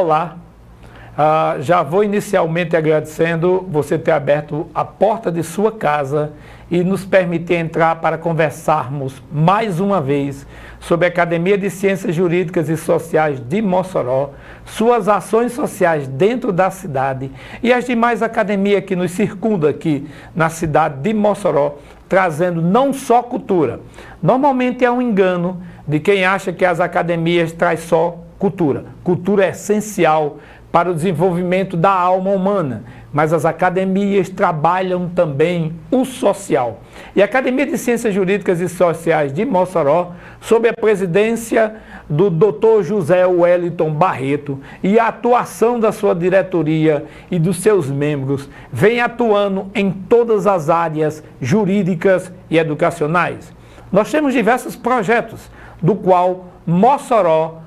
Olá, já vou inicialmente agradecendo você ter aberto a porta de sua casa e nos permitir entrar para conversarmos mais uma vez sobre a Academia de Ciências Jurídicas e Sociais de Mossoró, suas ações sociais dentro da cidade e as demais academias que nos circundam aqui na cidade de Mossoró, trazendo não só cultura. Normalmente é um engano de quem acha que as academias trazem só cultura. Cultura é essencial para o desenvolvimento da alma humana, mas as academias trabalham também o social. E a Academia de Ciências Jurídicas e Sociais de Mossoró, sob a presidência do Dr. José Wellington Barreto e a atuação da sua diretoria e dos seus membros, vem atuando em todas as áreas jurídicas e educacionais. Nós temos diversos projetos, do qual Mossoró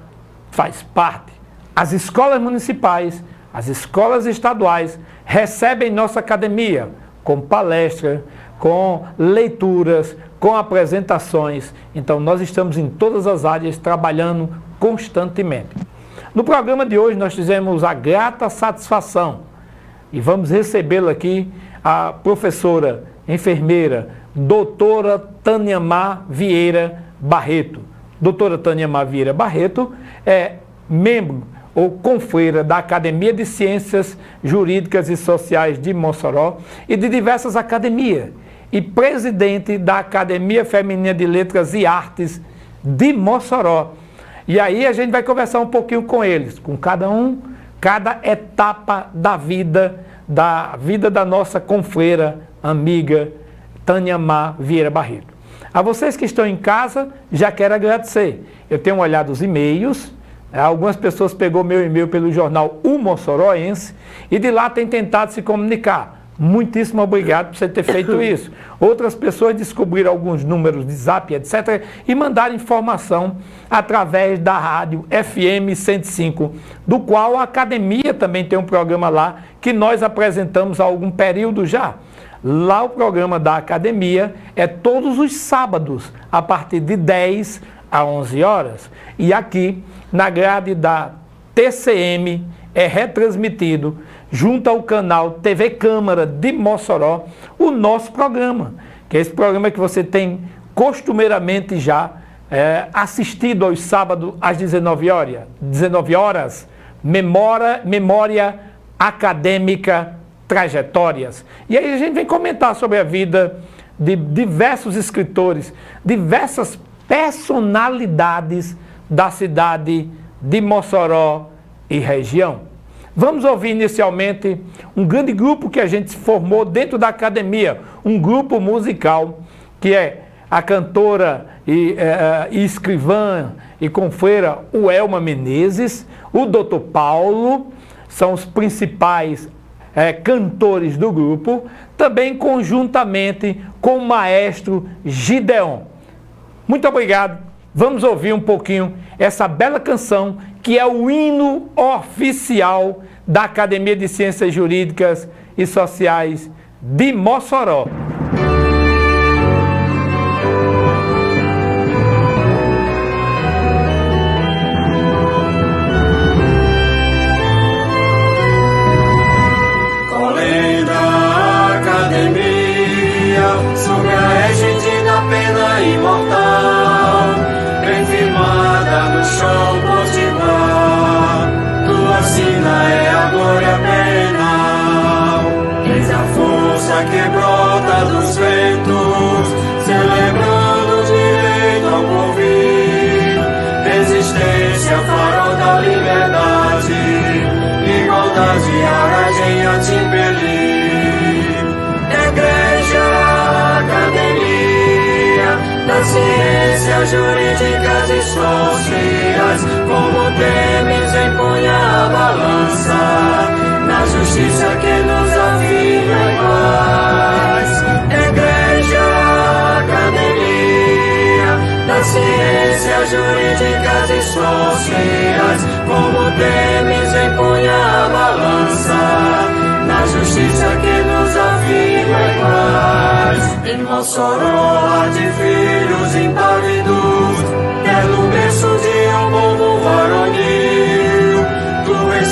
faz parte. As escolas municipais, as escolas estaduais recebem nossa academia com palestras, com leituras, com apresentações. Então nós estamos em todas as áreas trabalhando constantemente. No programa de hoje nós fizemos a grata satisfação e vamos recebê-la aqui a professora, enfermeira, doutora Tânia-Mar Vieira Barreto. Doutora Tânia-Mar Vieira Barreto é membro ou confreira da Academia de Ciências Jurídicas e Sociais de Mossoró e de diversas academias, e presidente da Academia Feminina de Letras e Artes de Mossoró. E aí a gente vai conversar um pouquinho com eles, com cada etapa da vida da nossa confreira, amiga, Tânia-Mar Vieira Barreto. A vocês que estão em casa, já quero agradecer. Eu tenho olhado os e-mails. Algumas pessoas pegou meu e-mail pelo jornal O Mossoroense e de lá tem tentado se comunicar. Muitíssimo obrigado por você ter feito isso. Outras pessoas descobriram alguns números de zap, etc. e mandaram informação através da rádio FM 105, do qual a academia também tem um programa lá que nós apresentamos há algum período já. Lá o programa da academia é todos os sábados, a partir de 10 a 11 horas. E aqui, na grade da TCM, é retransmitido, junto ao canal TV Câmara de Mossoró, o nosso programa, que é esse programa que você tem costumeiramente já assistido aos sábados às 19 horas, Memória Acadêmica Trajetórias. E aí a gente vem comentar sobre a vida de diversos escritores, diversas personalidades da cidade de Mossoró e região. Vamos ouvir inicialmente um grande grupo que a gente formou dentro da academia, um grupo musical, que é a cantora e escrivã e confreira Uelma Menezes, o Dr. Paulo, são os principais cantores do grupo, também conjuntamente com o maestro Gideon. Muito obrigado. Vamos ouvir um pouquinho essa bela canção que é o hino oficial da Academia de Ciências Jurídicas e Sociais de Mossoró. Sobre a égide da pena imortal, bem firmada no chão potiguar, tua sina é a glória penal. Eis a força que brota dos ventos, celebrando o direito ao porvir, resistência, farol da liberdade, igualdade, aragem a te impelir. Das ciências jurídicas e sociais, como temes empunha a balança, na justiça que nos afirma iguais. Igreja, academia, das ciências jurídicas e sociais, como temes empunha a balança, na justiça que nos afirma iguais. Em Mossoró há de filhos impávidos, quer no berço de um povo varonil, tu és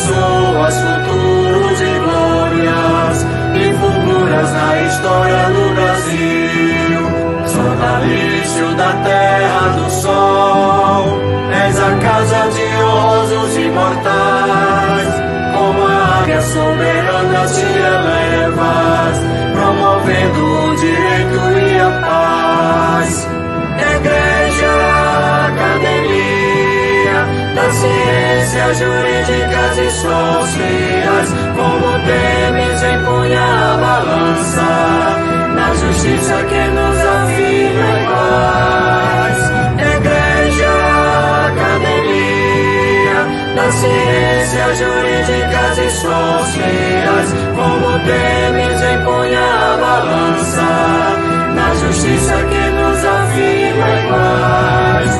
abençoas futuro de glórias e fulguras na história do Brasil. Sonalício da terra do sol, és a casa de honrosos imortais. Como a águia soberana te elevas, promovendo o direito e a paz. Igreja, academia das ciências jurídicas e sociais, como temes empunha a balança, na justiça que nos afirma iguais. Igreja, academia das ciências jurídicas e sociais, como temes empunha a balança, na justiça que nos afirma iguais.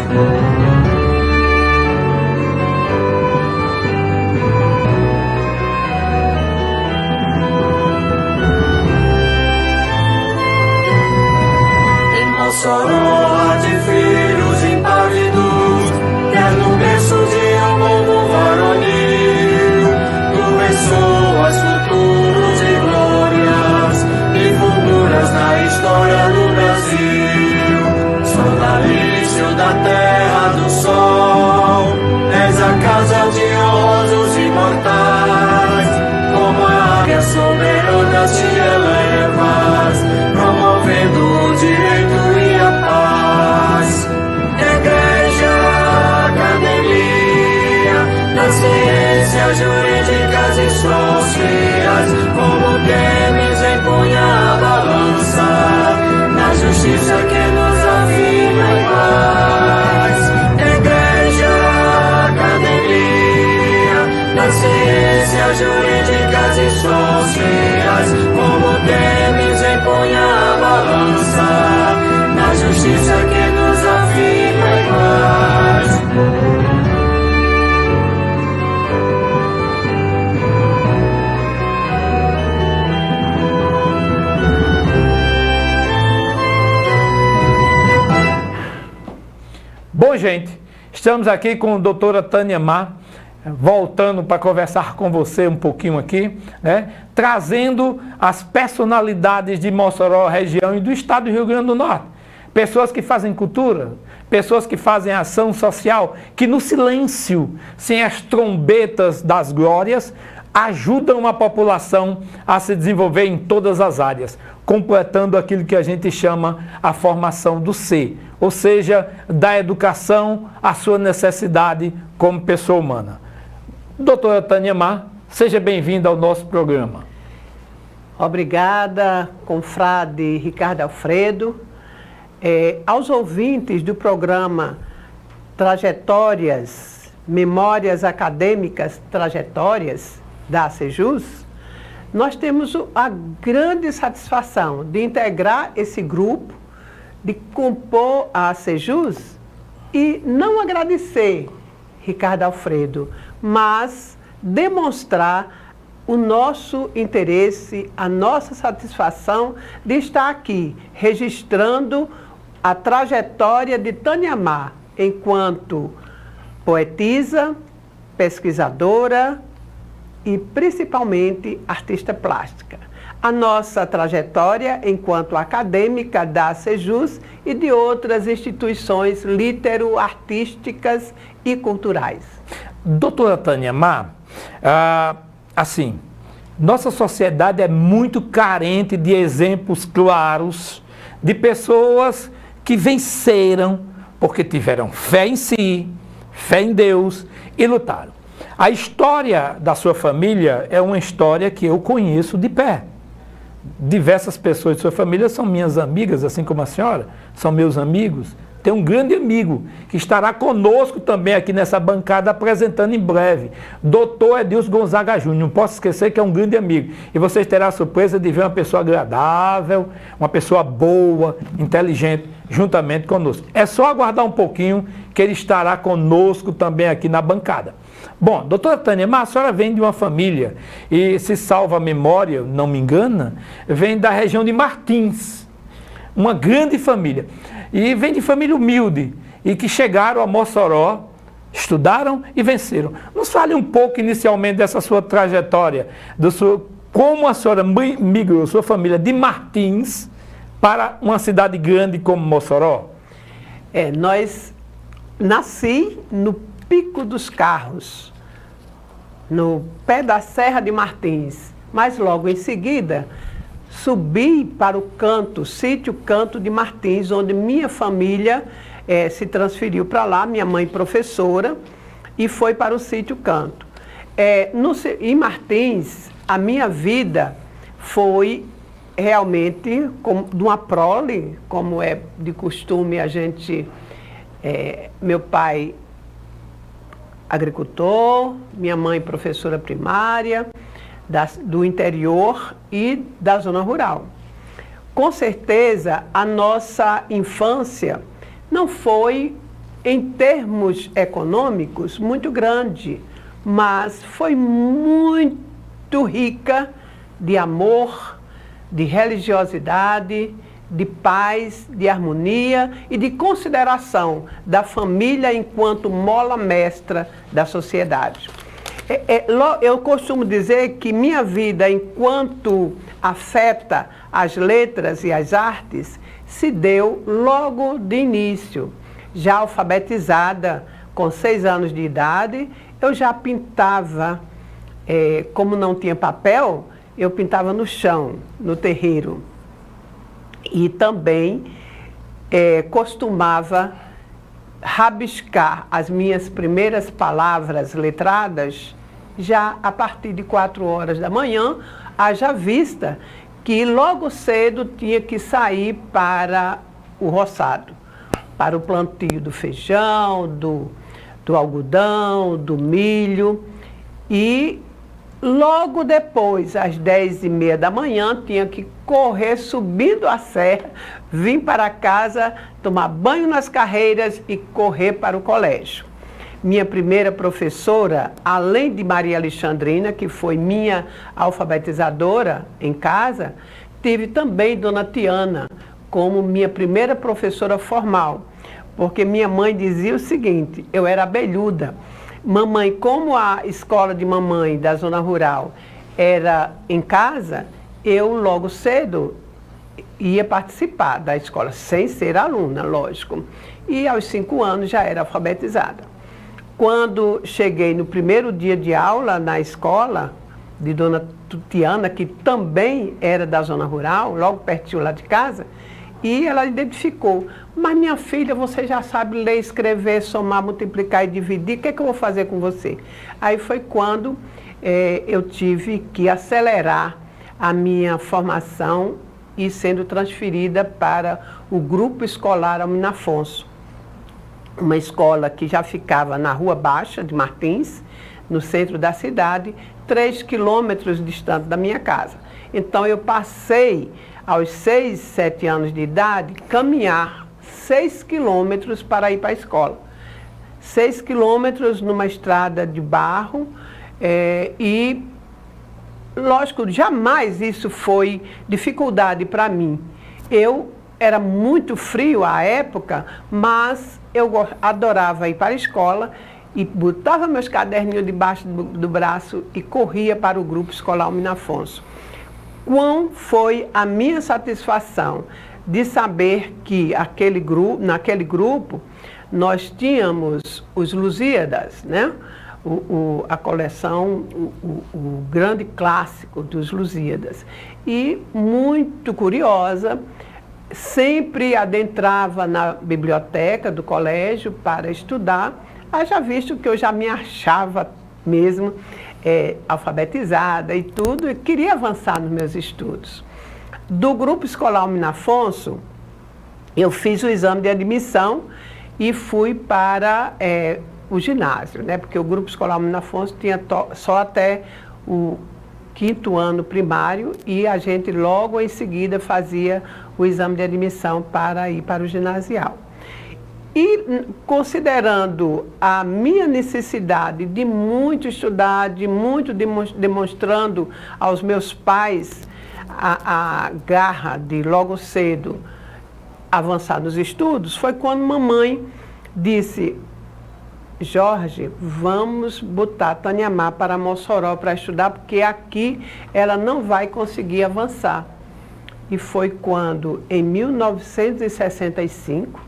Em Mossoró há de filhos impávidos, quer no berço de um povo varonil, tu abençoas futuros e glórias e fulguras na história do Brasil. Sonalício da terra do sol, és a casa de honrosos imortais. Como a águia soberana te elevas, promovendo o direito e a paz. Igreja, academia das ciências jurídicas e sociais, como temes empunha a balança, na justiça que nos afirma iguais. Igreja, academia das ciências jurídicas e sociais, como temes empunha a balança, na justiça que nos afirma iguais. Bom, gente, estamos aqui com a doutora Tânia Mar, voltando para conversar com você um pouquinho aqui, né? Trazendo as personalidades de Mossoró, região e do estado do Rio Grande do Norte. Pessoas que fazem cultura, pessoas que fazem ação social, que no silêncio, sem as trombetas das glórias, ajudam a população a se desenvolver em todas as áreas, completando aquilo que a gente chama a formação do ser, ou seja, da educação à sua necessidade como pessoa humana. Doutora Tânia Mar, seja bem-vinda ao nosso programa. Obrigada, confrade Ricardo Alfredo. Aos ouvintes do programa Trajetórias, Memórias Acadêmicas Trajetórias, da ACEJUS, nós temos a grande satisfação de integrar esse grupo, de compor a ACEJUS e não agradecer Ricardo Alfredo, mas demonstrar o nosso interesse, a nossa satisfação de estar aqui, registrando a trajetória de Tânia Mar, enquanto poetisa, pesquisadora e principalmente artista plástica. A nossa trajetória enquanto acadêmica da ACEJUS e de outras instituições litero-artísticas e culturais. Doutora Tânia Mar, assim, nossa sociedade é muito carente de exemplos claros de pessoas que venceram porque tiveram fé em si, fé em Deus e lutaram. A história da sua família é uma história que eu conheço de pé. Diversas pessoas de sua família são minhas amigas, assim como a senhora, são meus amigos. Tem um grande amigo que estará conosco também aqui nessa bancada apresentando em breve, Dr. Edilson Gonzaga Júnior. Não posso esquecer que é um grande amigo. E vocês terão a surpresa de ver uma pessoa agradável, uma pessoa boa, inteligente, juntamente conosco. É só aguardar um pouquinho que ele estará conosco também aqui na bancada. Bom, doutora Tânia Mar, a senhora vem de uma família, e se salva a memória, não me engana, vem da região de Martins, uma grande família. E vem de família humilde, e que chegaram a Mossoró estudaram e venceram. Nos fale um pouco inicialmente dessa sua trajetória, como a senhora migrou sua família de Martins para uma cidade grande como Mossoró. Nasci no Pico dos Carros, no pé da Serra de Martins, mas logo em seguida subi para o sítio Canto de Martins, onde minha família se transferiu para lá, minha mãe professora, e foi para o sítio Canto. Em Martins, a minha vida foi realmente de uma prole, como é de costume meu pai agricultor, minha mãe professora primária, do interior e da zona rural. Com certeza, a nossa infância não foi, em termos econômicos, muito grande, mas foi muito rica de amor, de religiosidade, de paz, de harmonia e de consideração da família enquanto mola mestra da sociedade. Eu costumo dizer que minha vida, enquanto afeta as letras e as artes, se deu logo de início. Já alfabetizada, com 6 anos de idade, eu já pintava, como não tinha papel, eu pintava no chão, no terreiro. E também costumava rabiscar as minhas primeiras palavras letradas já a partir de 4 horas da manhã, haja vista que logo cedo tinha que sair para o roçado, para o plantio do feijão, do algodão, do milho. E logo depois, às 10h30 da manhã, tinha que correr subindo a serra, vir para casa, tomar banho nas carreiras e correr para o colégio. Minha primeira professora, além de Maria Alexandrina, que foi minha alfabetizadora em casa, tive também Dona Tiana como minha primeira professora formal, porque minha mãe dizia o seguinte: eu era abelhuda. Mamãe, como a escola de mamãe da zona rural era em casa, eu logo cedo ia participar da escola, sem ser aluna, lógico. E aos 5 anos já era alfabetizada. Quando cheguei no primeiro dia de aula na escola de Dona Tiana, que também era da zona rural, logo pertinho lá de casa, e ela identificou: mas minha filha, você já sabe ler, escrever, somar, multiplicar e dividir, o que é que eu vou fazer com você? Aí foi quando eu tive que acelerar a minha formação e sendo transferida para o Grupo Escolar Almino Afonso, uma escola que já ficava na Rua Baixa de Martins, no centro da cidade, 3 quilômetros distante da minha casa. Então eu passei, aos 6, 7 anos de idade, caminhar 6 quilômetros para ir para a escola. 6 quilômetros numa estrada de barro e, lógico, jamais isso foi dificuldade para mim. Eu era muito frio à época, mas eu adorava ir para a escola e botava meus caderninhos debaixo do braço e corria para o Grupo Escolar Almino Afonso. Qual foi a minha satisfação de saber que naquele grupo nós tínhamos os Lusíadas, né? A coleção, o grande clássico dos Lusíadas. E, muito curiosa, sempre adentrava na biblioteca do colégio para estudar, haja visto que eu já me achava mesmo alfabetizada e tudo, e queria avançar nos meus estudos. Do Grupo Escolar Almino Afonso, eu fiz o exame de admissão e fui para o ginásio, né? Porque o Grupo Escolar Almino Afonso tinha só até o 5º ano primário e a gente logo em seguida fazia o exame de admissão para ir para o ginasial. E considerando a minha necessidade de muito estudar, de muito demonstrando aos meus pais a garra de logo cedo avançar nos estudos, foi quando mamãe disse: Jorge, vamos botar Taniamá para Mossoró para estudar, porque aqui ela não vai conseguir avançar. E foi quando, em 1965,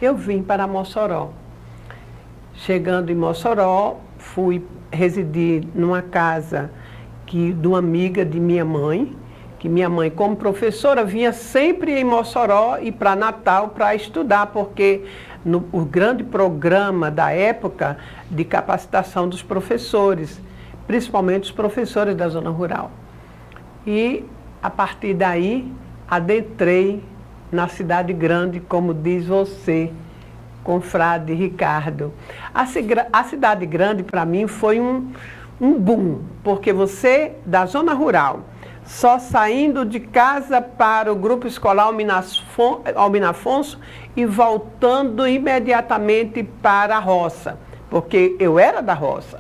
eu vim para Mossoró. Chegando em Mossoró, fui residir numa casa de uma amiga de minha mãe, que minha mãe, como professora, vinha sempre em Mossoró e para Natal para estudar, porque o grande programa da época de capacitação dos professores, principalmente os professores da zona rural. E, a partir daí, adentrei na cidade grande, como diz você, confrade Ricardo. A cidade grande, para mim, foi um boom, porque você, da zona rural, só saindo de casa para o grupo escolar Almina Afonso e voltando imediatamente para a roça, porque eu era da roça,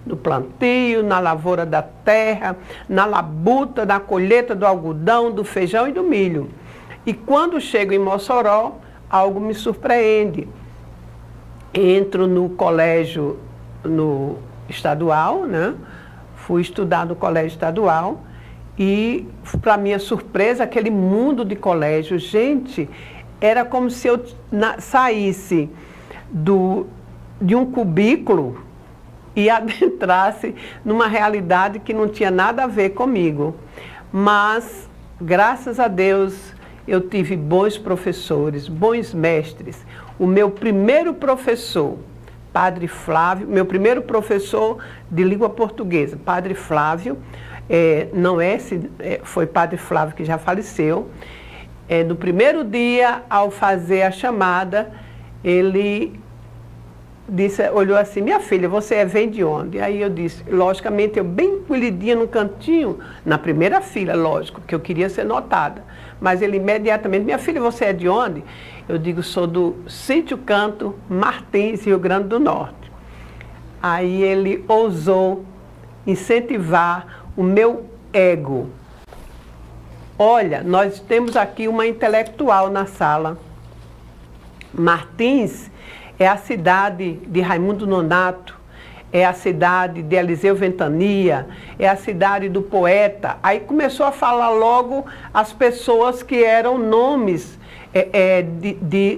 no plantio, na lavoura da terra, na labuta, na colheita do algodão, do feijão e do milho. E quando chego em Mossoró, algo me surpreende. Entro no colégio estadual, né? Fui estudar no colégio estadual e, para minha surpresa, aquele mundo de colégio, gente, era como se eu saísse de um cubículo e adentrasse numa realidade que não tinha nada a ver comigo. Mas, graças a Deus, eu tive bons professores, bons mestres. O meu primeiro professor, Padre Flávio, meu primeiro professor de língua portuguesa, Padre Flávio, foi Padre Flávio que já faleceu. No primeiro dia, ao fazer a chamada, ele olhou assim: minha filha, você vem de onde? Aí eu disse, logicamente, eu bem encolhidinha num cantinho, na primeira fila, lógico, porque eu queria ser notada. Mas ele imediatamente: minha filha, você é de onde? Eu digo, sou do Sítio Canto, Martins, Rio Grande do Norte. Aí ele ousou incentivar o meu ego. Olha, nós temos aqui uma intelectual na sala. Martins é a cidade de Raimundo Nonato, é a cidade de Eliseu Ventania, é a cidade do poeta. Aí começou a falar logo as pessoas que eram nomes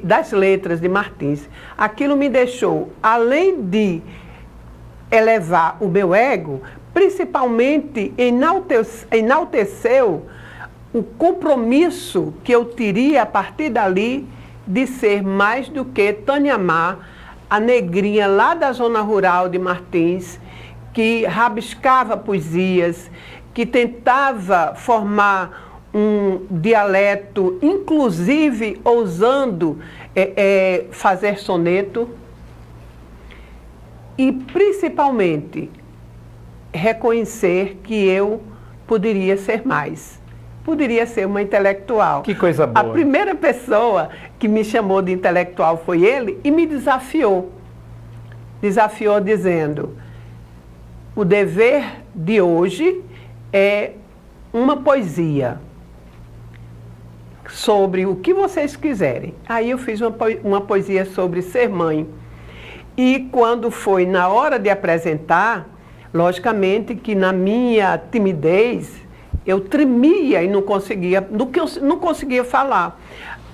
das letras de Martins. Aquilo me deixou, além de elevar o meu ego, principalmente enalteceu o compromisso que eu teria a partir dali de ser mais do que Taniamá, a negrinha lá da zona rural de Martins, que rabiscava poesias, que tentava formar um dialeto, inclusive ousando fazer soneto, e principalmente reconhecer que eu poderia ser mais. Poderia ser uma intelectual. Que coisa boa. A primeira pessoa que me chamou de intelectual foi ele e me desafiou. Desafiou dizendo: o dever de hoje é uma poesia sobre o que vocês quiserem. Aí eu fiz uma poesia sobre ser mãe. E quando foi na hora de apresentar, logicamente que na minha timidez, eu tremia e não conseguia falar.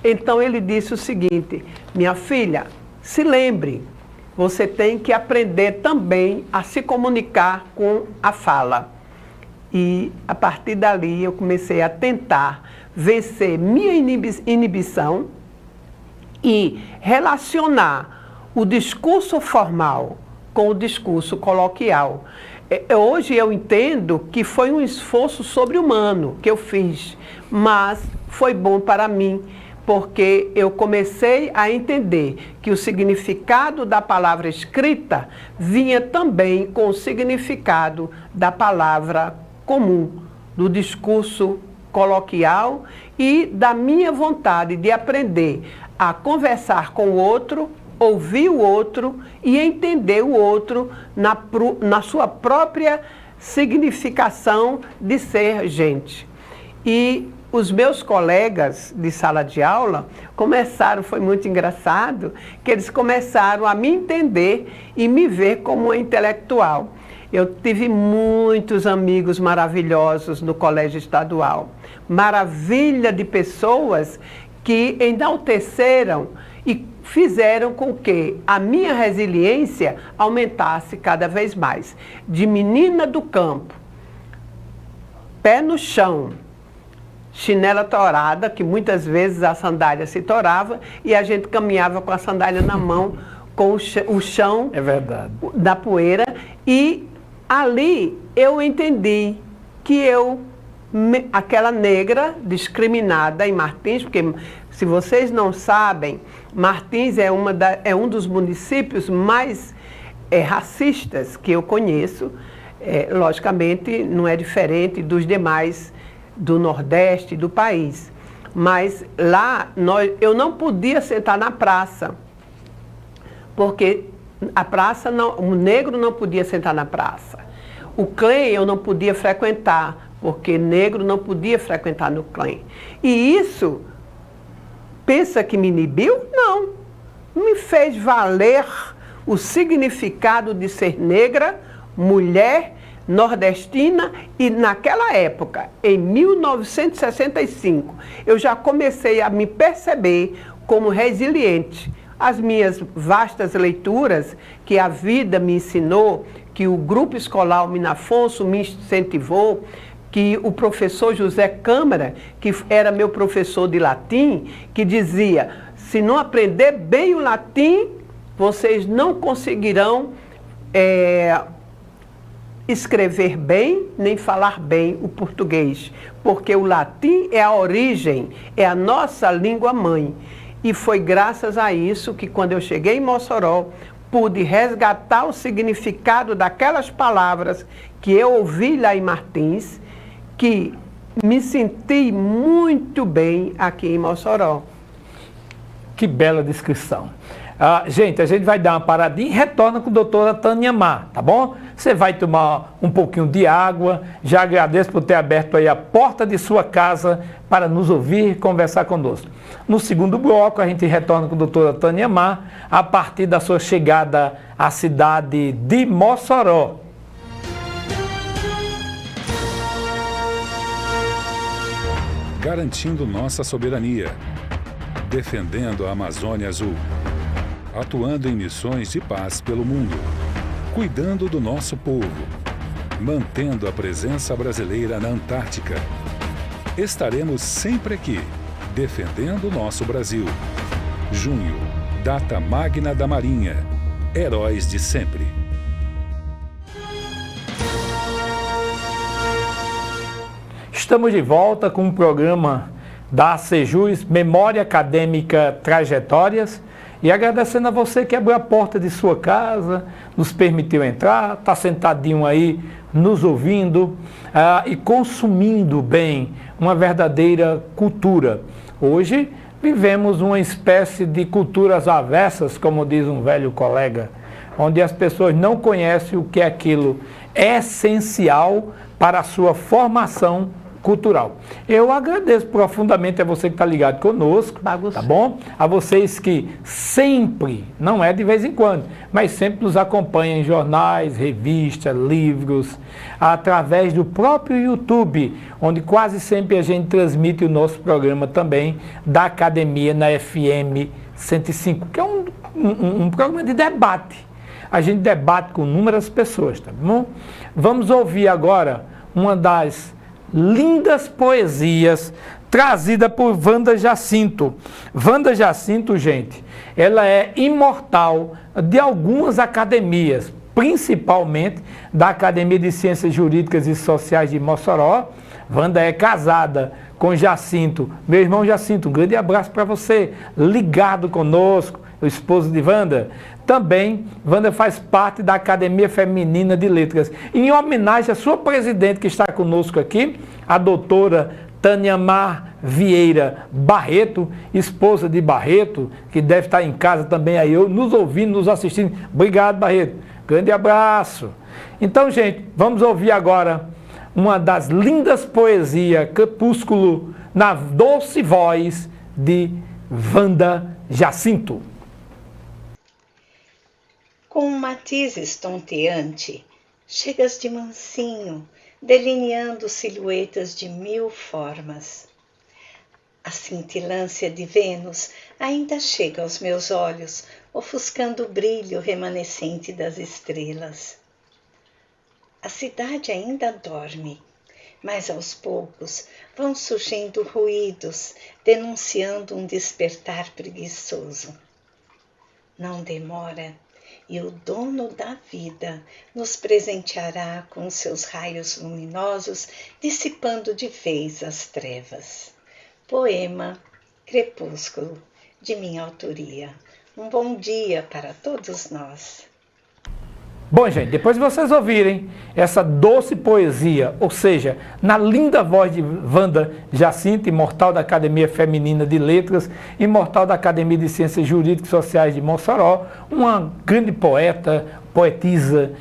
Então ele disse o seguinte: minha filha, se lembre, você tem que aprender também a se comunicar com a fala. E a partir dali eu comecei a tentar vencer minha inibição e relacionar o discurso formal com o discurso coloquial. Hoje eu entendo que foi um esforço sobre-humano que eu fiz, mas foi bom para mim, porque eu comecei a entender que o significado da palavra escrita vinha também com o significado da palavra comum, do discurso coloquial e da minha vontade de aprender a conversar com o outro, ouvir o outro e entender o outro na sua própria significação de ser gente. E os meus colegas de sala de aula foi muito engraçado, que eles começaram a me entender e me ver como uma intelectual. Eu tive muitos amigos maravilhosos no colégio estadual, maravilha de pessoas que enalteceram e fizeram com que a minha resiliência aumentasse cada vez mais. De menina do campo, pé no chão, chinela torada, que muitas vezes a sandália se torava e a gente caminhava com a sandália na mão, com o chão da poeira. E ali eu entendi que aquela negra discriminada em Martins, porque se vocês não sabem, Martins é um dos municípios mais racistas que eu conheço. Logicamente não é diferente dos demais do Nordeste do país, mas lá eu não podia sentar na praça, porque a praça o negro não podia sentar na praça. O CLEM eu não podia frequentar, porque negro não podia frequentar no CLEM. E isso, pensa que me inibiu? Não. Me fez valer o significado de ser negra, mulher, nordestina, e naquela época, em 1965, eu já comecei a me perceber como resiliente. As minhas vastas leituras que a vida me ensinou, que o Grupo Escolar Almina Afonso me incentivou, que o professor José Câmara, que era meu professor de latim, que dizia, se não aprender bem o latim, vocês não conseguirão escrever bem, nem falar bem o português, porque o latim é a origem, é a nossa língua mãe. E foi graças a isso que quando eu cheguei em Mossoró, pude resgatar o significado daquelas palavras que eu ouvi lá em Martins, que me senti muito bem aqui em Mossoró. Que bela descrição. Gente, a gente vai dar uma paradinha e retorna com a doutora Tânia Mar, tá bom? Você vai tomar um pouquinho de água. Já agradeço por ter aberto aí a porta de sua casa para nos ouvir e conversar conosco. No segundo bloco, a gente retorna com a doutora Tânia Mar a partir da sua chegada à cidade de Mossoró. Garantindo nossa soberania, defendendo a Amazônia Azul, atuando em missões de paz pelo mundo, cuidando do nosso povo, mantendo a presença brasileira na Antártica. Estaremos sempre aqui, defendendo o nosso Brasil. Junho, data magna da Marinha, heróis de sempre. Estamos de volta com o programa da Sejus, Memória Acadêmica Trajetórias, e agradecendo a você que abriu a porta de sua casa, nos permitiu entrar, está sentadinho aí, nos ouvindo e consumindo bem uma verdadeira cultura. Hoje vivemos uma espécie de culturas avessas, como diz um velho colega, onde as pessoas não conhecem o que é aquilo essencial para a sua formação cultural. Eu agradeço profundamente a você que está ligado conosco, tá bom? A vocês que sempre, não é de vez em quando, mas sempre nos acompanham em jornais, revistas, livros, através do próprio YouTube, onde quase sempre a gente transmite o nosso programa também da Academia na FM 105, que é um programa de debate. A gente debate com inúmeras pessoas, tá bom? Vamos ouvir agora uma das lindas poesias trazida por Wanda Jacinto. Wanda Jacinto, gente, ela é imortal de algumas academias, principalmente da Academia de Ciências Jurídicas e Sociais de Mossoró. Wanda é casada com Jacinto, meu irmão Jacinto, um grande abraço para você, ligado conosco, o esposo de Wanda. Também, Wanda faz parte da Academia Feminina de Letras. Em homenagem à sua presidente que está conosco aqui, a doutora Tânia Mar Vieira Barreto, esposa de Barreto, que deve estar em casa também aí, nos ouvindo, nos assistindo. Obrigado, Barreto. Grande abraço. Então, gente, vamos ouvir agora uma das lindas poesias Crepúsculo, na doce voz de Wanda Jacinto. Com um matiz estonteante, chegas de mansinho, delineando silhuetas de 1000 formas. A cintilância de Vênus ainda chega aos meus olhos, ofuscando o brilho remanescente das estrelas. A cidade ainda dorme, mas aos poucos vão surgindo ruídos, denunciando um despertar preguiçoso. Não demora, e o dono da vida nos presenteará com seus raios luminosos, dissipando de vez as trevas. Poema Crepúsculo, de minha autoria. Um bom dia para todos nós. Bom, gente, depois de vocês ouvirem essa doce poesia, ou seja, na linda voz de Wanda Jacinto, imortal da Academia Feminina de Letras, imortal da Academia de Ciências Jurídicas e Sociais de Mossoró, uma grande poeta, poetisa,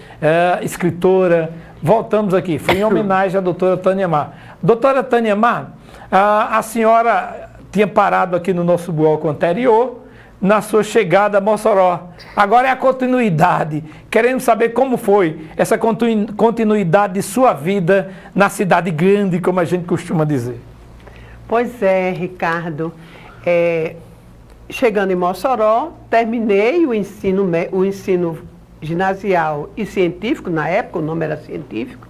escritora, voltamos aqui, foi em homenagem à doutora Tânia Mar. Doutora Tânia Mar, a senhora tinha parado aqui no nosso bloco anterior, na sua chegada a Mossoró. Agora é a continuidade. Queremos saber como foi essa continuidade de sua vida na cidade grande, como a gente costuma dizer. Pois é, Ricardo. Chegando em Mossoró, terminei o ensino ginasial e científico, na época o nome era científico,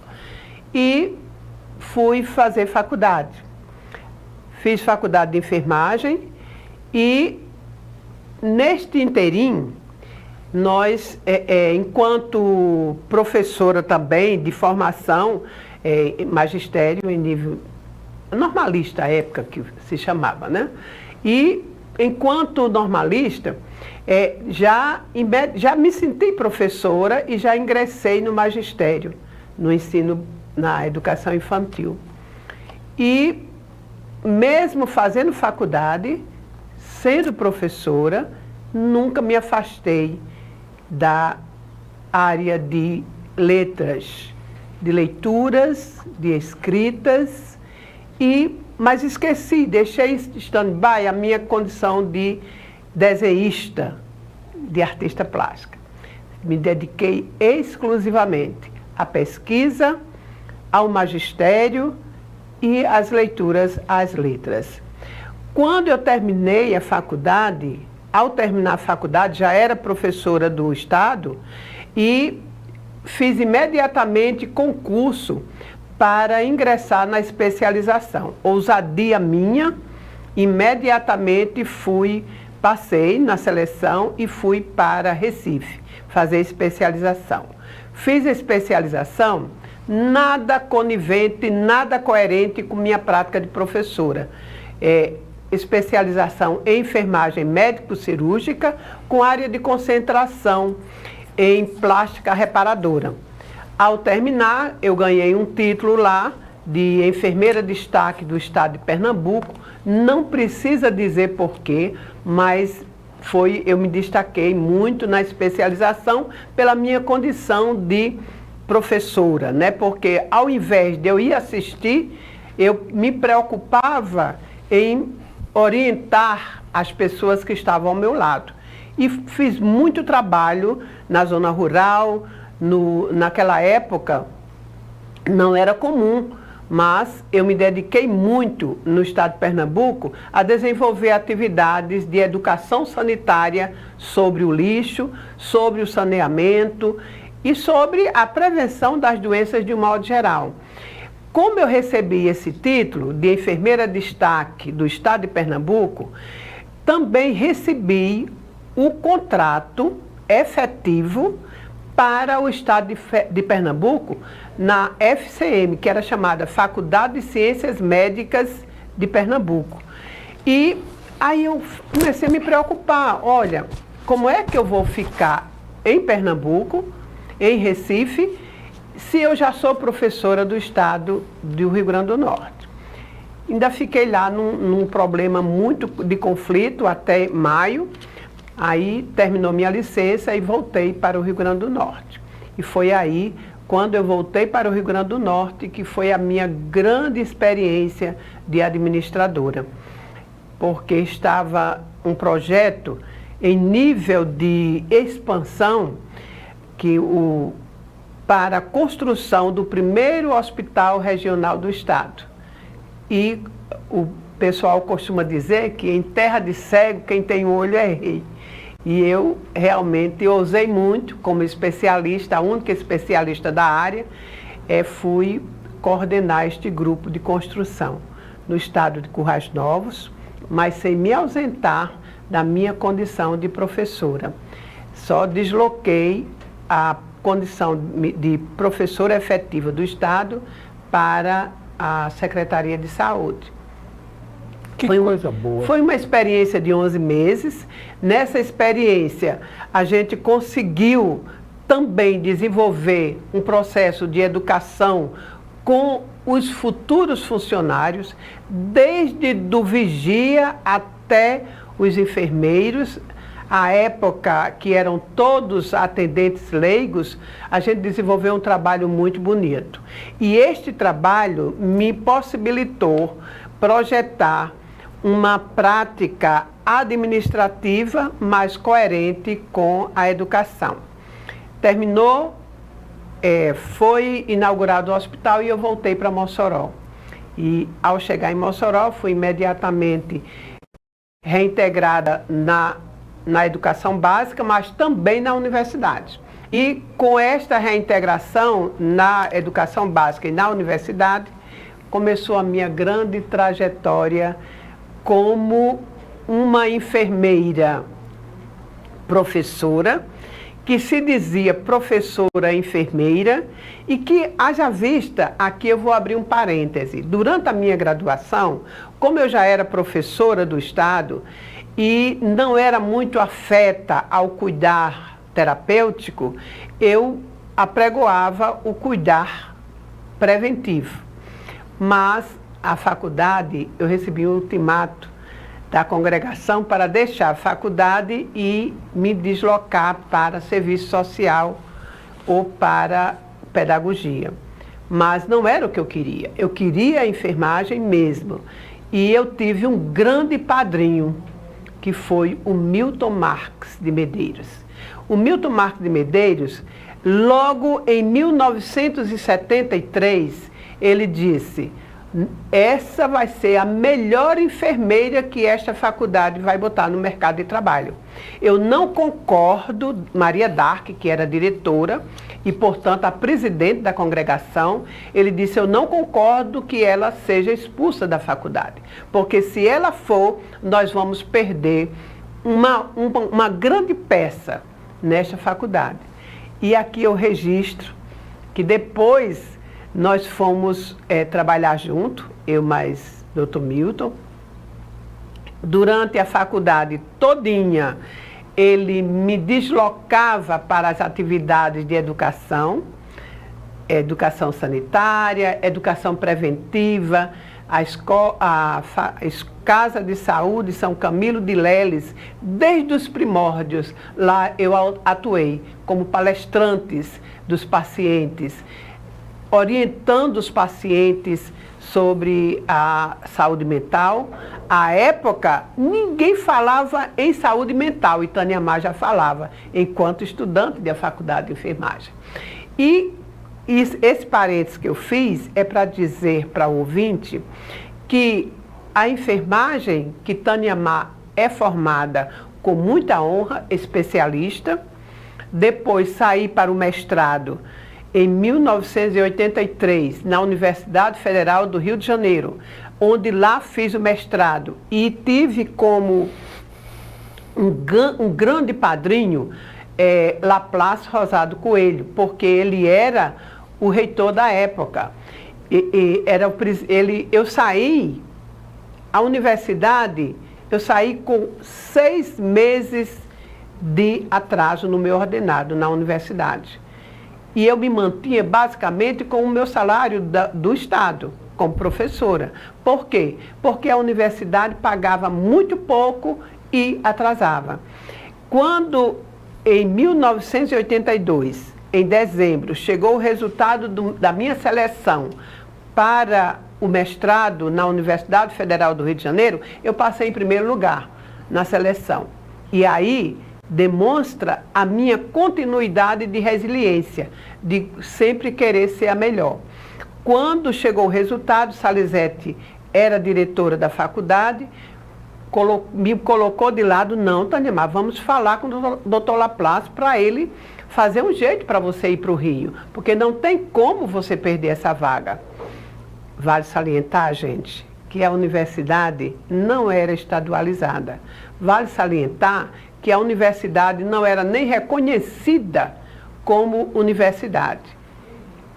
e fui fazer faculdade. Fiz faculdade de enfermagem e neste interim, nós, enquanto professora também de formação, magistério em nível normalista, à época que se chamava, né? E enquanto normalista, já me senti professora e já ingressei no magistério, no ensino, na educação infantil. E mesmo fazendo faculdade, sendo professora, nunca me afastei da área de letras, de leituras, de escritas, mas esqueci, deixei stand-by a minha condição de desenhista, de artista plástica. Me dediquei exclusivamente à pesquisa, ao magistério e às leituras, às letras. Quando eu terminei a faculdade, ao terminar a faculdade, já era professora do Estado e fiz imediatamente concurso para ingressar na especialização. Ousadia minha, imediatamente passei na seleção e fui para Recife fazer especialização. Fiz a especialização, nada conivente, nada coerente com minha prática de professora. Especialização em enfermagem médico-cirúrgica com área de concentração em plástica reparadora. Ao terminar, eu ganhei um título lá de enfermeira de destaque do estado de Pernambuco. Não precisa dizer porquê, mas eu me destaquei muito na especialização pela minha condição de professora, né? Porque ao invés de eu ir assistir, eu me preocupava em orientar as pessoas que estavam ao meu lado. E fiz muito trabalho na zona rural, naquela época não era comum, mas eu me dediquei muito no estado de Pernambuco a desenvolver atividades de educação sanitária sobre o lixo, sobre o saneamento e sobre a prevenção das doenças de um modo geral. Como eu recebi esse título de enfermeira de destaque do estado de Pernambuco, também recebi o contrato efetivo para o estado de Pernambuco na FCM, que era chamada Faculdade de Ciências Médicas de Pernambuco. E aí eu comecei a me preocupar, olha, como é que eu vou ficar em Pernambuco, em Recife, se eu já sou professora do estado do Rio Grande do Norte? Ainda fiquei lá num problema muito de conflito até maio, aí terminou minha licença e voltei para o Rio Grande do Norte. E foi aí quando eu voltei para o Rio Grande do Norte, que foi a minha grande experiência de administradora, porque estava um projeto em nível de expansão para a construção do primeiro hospital regional do estado. E o pessoal costuma dizer que em terra de cego, quem tem olho é rei. E eu realmente ousei muito, como especialista, a única especialista da área, fui coordenar este grupo de construção no estado de Currais Novos, mas sem me ausentar da minha condição de professora. Só desloquei a condição de professora efetiva do estado para a Secretaria de Saúde. Que coisa boa. Foi uma experiência de 11 meses. Nessa experiência, a gente conseguiu também desenvolver um processo de educação com os futuros funcionários, desde do vigia até os enfermeiros. À época, que eram todos atendentes leigos, a gente desenvolveu um trabalho muito bonito. E este trabalho me possibilitou projetar uma prática administrativa mais coerente com a educação. Terminou, foi inaugurado o hospital e eu voltei para Mossoró. E ao chegar em Mossoró, fui imediatamente reintegrada na educação básica, mas também na universidade. E com esta reintegração na educação básica e na universidade, começou a minha grande trajetória como uma enfermeira professora, que se dizia professora enfermeira e que, haja vista, aqui eu vou abrir um parêntese, durante a minha graduação, como eu já era professora do estado e não era muito afeta ao cuidar terapêutico, eu apregoava o cuidar preventivo. Mas a faculdade, eu recebi um ultimato da congregação para deixar a faculdade e me deslocar para serviço social ou para pedagogia. Mas não era o que eu queria a enfermagem mesmo. E eu tive um grande padrinho, que foi o Milton Marques de Medeiros. O Milton Marques de Medeiros, logo em 1973, ele disse: essa vai ser a melhor enfermeira que esta faculdade vai botar no mercado de trabalho. Eu não concordo, Maria Dark, que era diretora e, portanto, a presidente da congregação, ele disse: eu não concordo que ela seja expulsa da faculdade, porque se ela for, nós vamos perder uma grande peça nesta faculdade. E aqui eu registro que depois nós fomos trabalhar junto, eu mais Dr. Milton. Durante a faculdade todinha, ele me deslocava para as atividades de educação sanitária, educação preventiva, a Casa de Saúde São Camilo de Leles, desde os primórdios. Lá eu atuei como palestrantes dos pacientes, orientando os pacientes sobre a saúde mental. À época, ninguém falava em saúde mental, e Tânia Mar já falava, enquanto estudante da faculdade de enfermagem. E esse parênteses que eu fiz é para dizer para o ouvinte que a enfermagem, que Tânia Mar é formada com muita honra, especialista, depois saí para o mestrado em 1983, na Universidade Federal do Rio de Janeiro, onde lá fiz o mestrado e tive como um grande padrinho Laplace Rosado Coelho, porque ele era o reitor da época. Eu saí, a universidade, eu saí com 6 meses de atraso no meu ordenado na universidade. E eu me mantinha basicamente com o meu salário do Estado, como professora. Por quê? Porque a universidade pagava muito pouco e atrasava. Quando, em 1982, em dezembro, chegou o resultado da minha seleção para o mestrado na Universidade Federal do Rio de Janeiro, eu passei em primeiro lugar na seleção. E aí demonstra a minha continuidade de resiliência, de sempre querer ser a melhor. Quando chegou o resultado, Salizete era diretora da faculdade, me colocou de lado, não, Tânia, vamos falar com o doutor Laplace para ele fazer um jeito para você ir para o Rio, porque não tem como você perder essa vaga. Vale salientar, gente, que a universidade não era estadualizada. Vale salientar que a universidade não era nem reconhecida como universidade.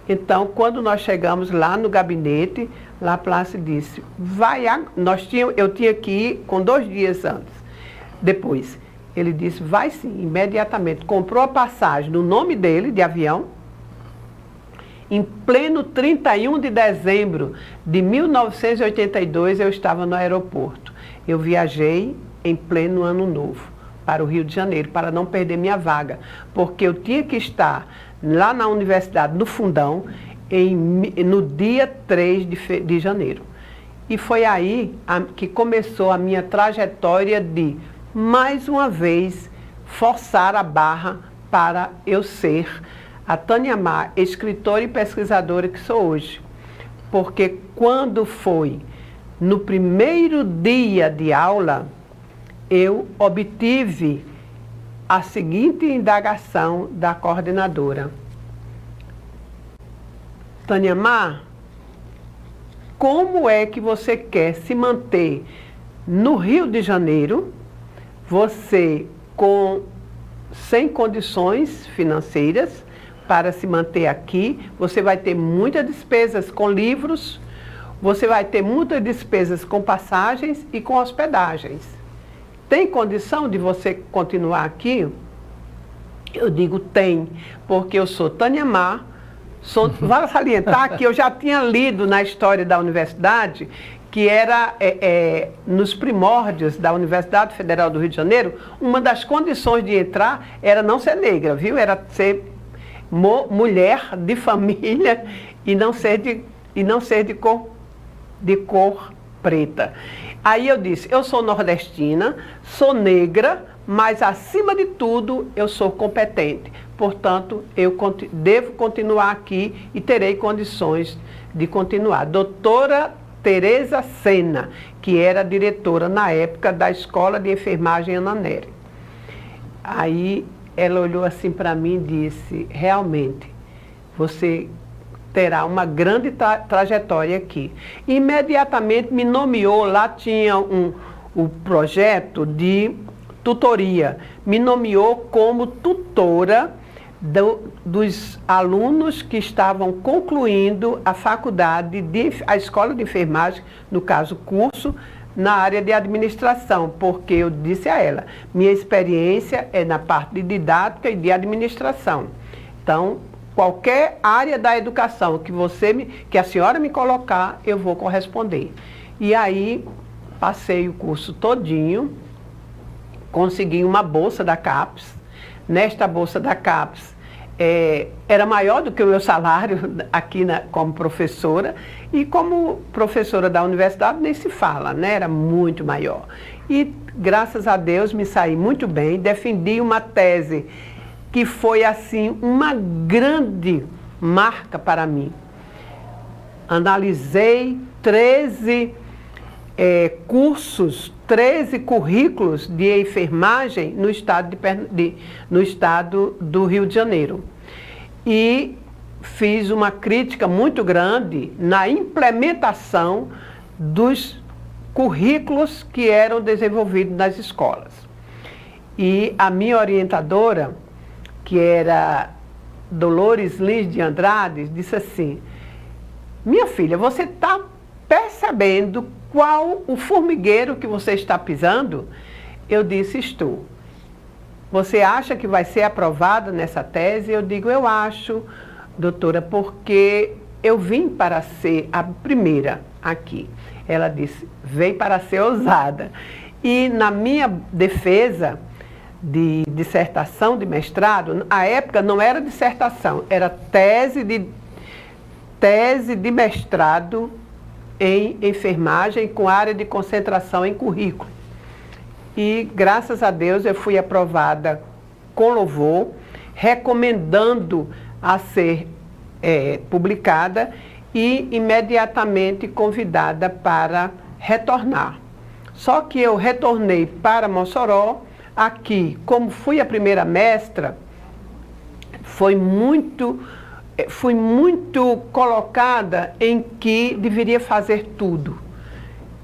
Então, quando nós chegamos lá no gabinete, Laplace disse, eu tinha que ir com 2 dias antes. Depois, ele disse, vai sim, imediatamente. Comprou a passagem no nome dele, de avião, em pleno 31 de dezembro de 1982, eu estava no aeroporto. Eu viajei em pleno Ano Novo para o Rio de Janeiro, para não perder minha vaga, porque eu tinha que estar lá na universidade, no Fundão, no dia 3 de janeiro. E foi aí que começou a minha trajetória de, mais uma vez, forçar a barra para eu ser a Tânia Mar, escritora e pesquisadora que sou hoje. Porque quando foi no primeiro dia de aula, eu obtive a seguinte indagação da coordenadora. Tânia Mar, como é que você quer se manter no Rio de Janeiro, você sem condições financeiras para se manter aqui, você vai ter muitas despesas com livros, você vai ter muitas despesas com passagens e com hospedagens. Tem condição de você continuar aqui? Eu digo tem, porque eu sou Tânia Mar, vale salientar que eu já tinha lido na história da universidade, que era, nos primórdios da Universidade Federal do Rio de Janeiro, uma das condições de entrar era não ser negra, viu? Era ser mulher de família e não ser de cor preta. Aí eu disse, eu sou nordestina, sou negra, mas acima de tudo eu sou competente. Portanto, eu devo continuar aqui e terei condições de continuar. Doutora Tereza Sena, que era diretora na época da Escola de Enfermagem Ana Nery. Aí ela olhou assim para mim e disse, realmente, você terá uma grande trajetória aqui. Imediatamente me nomeou, lá tinha o projeto de tutoria, me nomeou como tutora dos alunos que estavam concluindo a faculdade, a escola de enfermagem, no caso, curso, na área de administração, porque eu disse a ela, minha experiência é na parte de didática e de administração. Então, qualquer área da educação que a senhora me colocar, eu vou corresponder. E aí, passei o curso todinho, consegui uma bolsa da CAPES. Nesta bolsa da CAPES, era maior do que o meu salário aqui como professora, e como professora da universidade nem se fala, né? Era muito maior. E, graças a Deus, me saí muito bem, defendi uma tese que foi, assim, uma grande marca para mim. Analisei 13 cursos, 13 currículos de enfermagem no estado do Rio de Janeiro. E fiz uma crítica muito grande na implementação dos currículos que eram desenvolvidos nas escolas. E a minha orientadora, que era Dolores Lins de Andrade, disse assim, minha filha, você está percebendo qual o formigueiro que você está pisando? Eu disse, estou. Você acha que vai ser aprovada nessa tese? Eu digo, eu acho, doutora, porque eu vim para ser a primeira aqui. Ela disse, veio para ser ousada. E na minha defesa, de dissertação, de mestrado. À época não era dissertação, era tese de mestrado em enfermagem com área de concentração em currículo. E graças a Deus eu fui aprovada com louvor, recomendando a ser publicada e imediatamente convidada para retornar. Só que eu retornei para Mossoró. Aqui, como fui a primeira mestra, fui muito colocada em que deveria fazer tudo.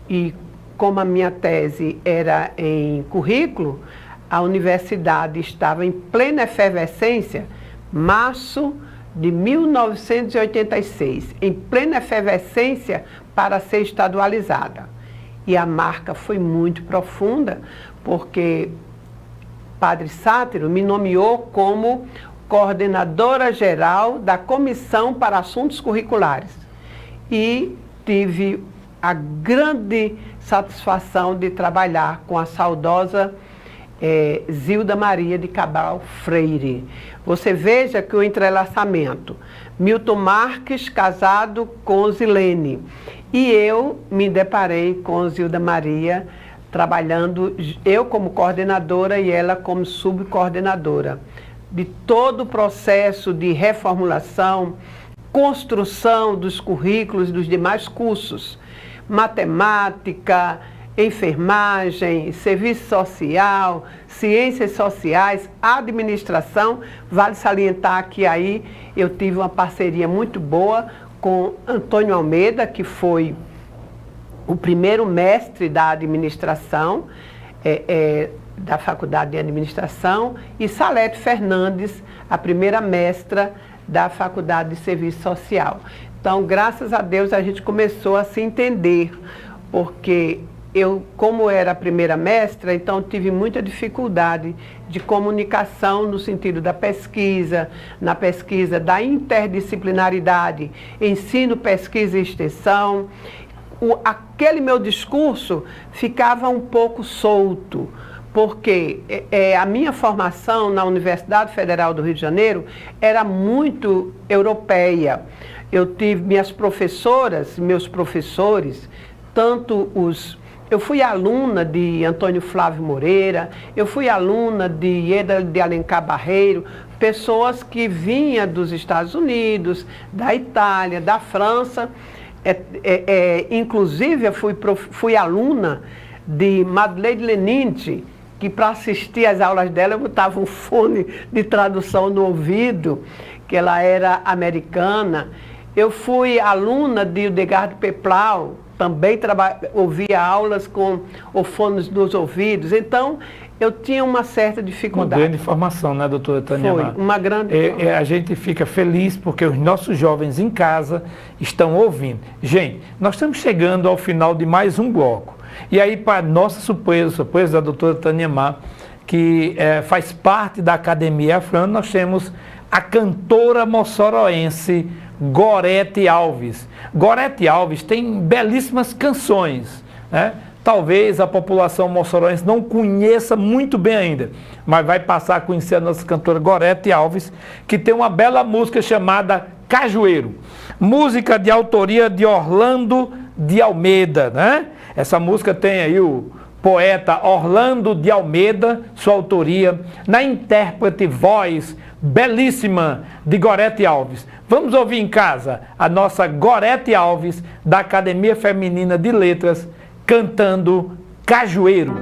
E como a minha tese era em currículo, a universidade estava em plena efervescência, março de 1986, em plena efervescência para ser estadualizada. E a marca foi muito profunda, porque Padre Sátiro me nomeou como coordenadora geral da Comissão para Assuntos Curriculares. E tive a grande satisfação de trabalhar com a saudosa Zilda Maria de Cabral Freire. Você veja que o entrelaçamento, Milton Marques casado com Zilene, e eu me deparei com Zilda Maria, trabalhando, eu como coordenadora e ela como subcoordenadora, de todo o processo de reformulação, construção dos currículos dos demais cursos, matemática, enfermagem, serviço social, ciências sociais, administração. Vale salientar que aí eu tive uma parceria muito boa com Antônio Almeida, que foi o primeiro mestre da administração, da Faculdade de Administração, e Salete Fernandes, a primeira mestra da Faculdade de Serviço Social. Então, graças a Deus, a gente começou a se entender, porque eu, como era a primeira mestra, então tive muita dificuldade de comunicação no sentido da pesquisa, na pesquisa da interdisciplinaridade, ensino, pesquisa e extensão. Aquele meu discurso ficava um pouco solto, porque a minha formação na Universidade Federal do Rio de Janeiro era muito europeia. Eu tive minhas professoras, meus professores, eu fui aluna de Antônio Flávio Moreira, eu fui aluna de Ieda de Alencar Barreiro, pessoas que vinham dos Estados Unidos, da Itália, da França. Inclusive, eu fui aluna de Madeleine Leninte, que para assistir às aulas dela eu botava um fone de tradução no ouvido, que ela era americana. Eu fui aluna de Edgardo Peplau, também ouvia aulas com os fones nos ouvidos. Então, eu tinha uma certa dificuldade. Uma grande formação, né, doutora Tânia Amar? Foi, uma grande formação. A gente fica feliz porque os nossos jovens em casa estão ouvindo. Gente, nós estamos chegando ao final de mais um bloco. E aí, para nossa surpresa da doutora Tânia Amar, que faz parte da Academia Afrano, nós temos a cantora moçoroense Gorete Alves. Gorete Alves tem belíssimas canções, né? Talvez a população moçoroense não conheça muito bem ainda, mas vai passar a conhecer a nossa cantora Gorete Alves, que tem uma bela música chamada Cajueiro. Música de autoria de Orlando de Almeida, né? Essa música tem aí o poeta Orlando de Almeida, sua autoria, na intérprete voz belíssima de Gorete Alves. Vamos ouvir em casa a nossa Gorete Alves, da Academia Feminina de Letras, cantando Cajueiro.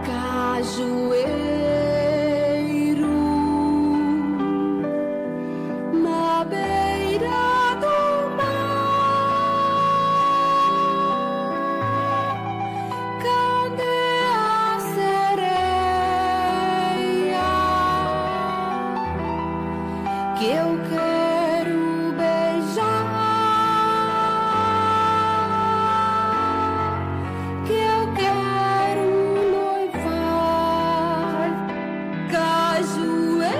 Cajueiro, na beira do mar, cadê a sereia que eu quero beijar? Que eu quero noivar, cajueiro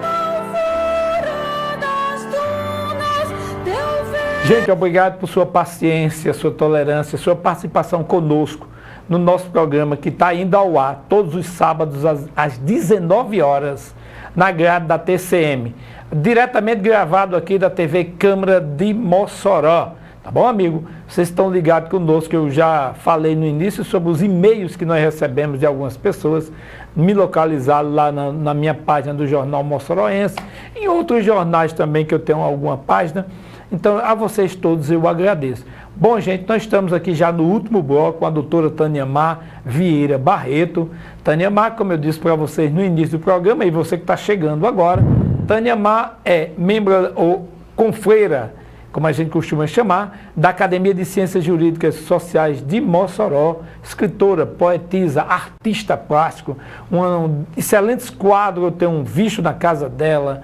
na alvorada das dunas, teu vento. Gente, obrigado por sua paciência, sua tolerância, sua participação conosco no nosso programa que está indo ao ar todos os sábados às 19 horas, na grade da TCM, diretamente gravado aqui da TV Câmara de Mossoró. Tá bom, amigo? Vocês estão ligados conosco, eu já falei no início sobre os e-mails que nós recebemos de algumas pessoas, me localizaram lá na minha página do Jornal Mossoroense, em outros jornais também que eu tenho alguma página. Então, a vocês todos eu agradeço. Bom, gente, nós estamos aqui já no último bloco com a doutora Tânia Mar Vieira Barreto. Tânia Mar, como eu disse para vocês no início do programa, e você que está chegando agora, Tânia Mar é membro ou confreira, como a gente costuma chamar, da Academia de Ciências Jurídicas e Sociais de Mossoró, escritora, poetisa, artista plástico, excelentes quadros, eu tenho visto na casa dela,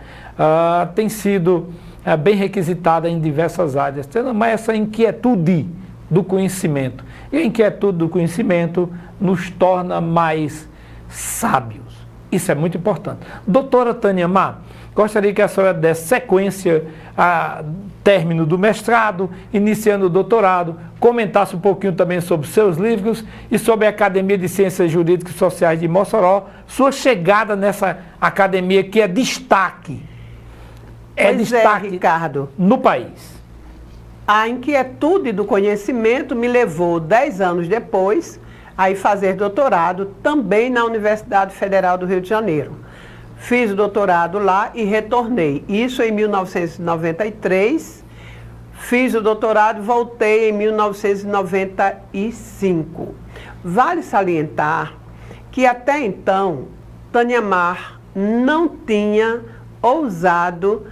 tem sido bem requisitada em diversas áreas, tendo mais essa inquietude do conhecimento. E a inquietude do conhecimento nos torna mais sábios. Isso é muito importante. Doutora Tânia Mar, gostaria que a senhora desse sequência a término do mestrado, iniciando o doutorado, comentasse um pouquinho também sobre seus livros e sobre a Academia de Ciências Jurídicas e Sociais de Mossoró, sua chegada nessa academia que é destaque. Destaque Ricardo, no país. A inquietude do conhecimento me levou 10 anos depois a ir fazer doutorado também na Universidade Federal do Rio de Janeiro. Fiz o doutorado lá e retornei. Isso em 1993. Fiz o doutorado e voltei em 1995. Vale salientar que até então Tânia Mar não tinha ousado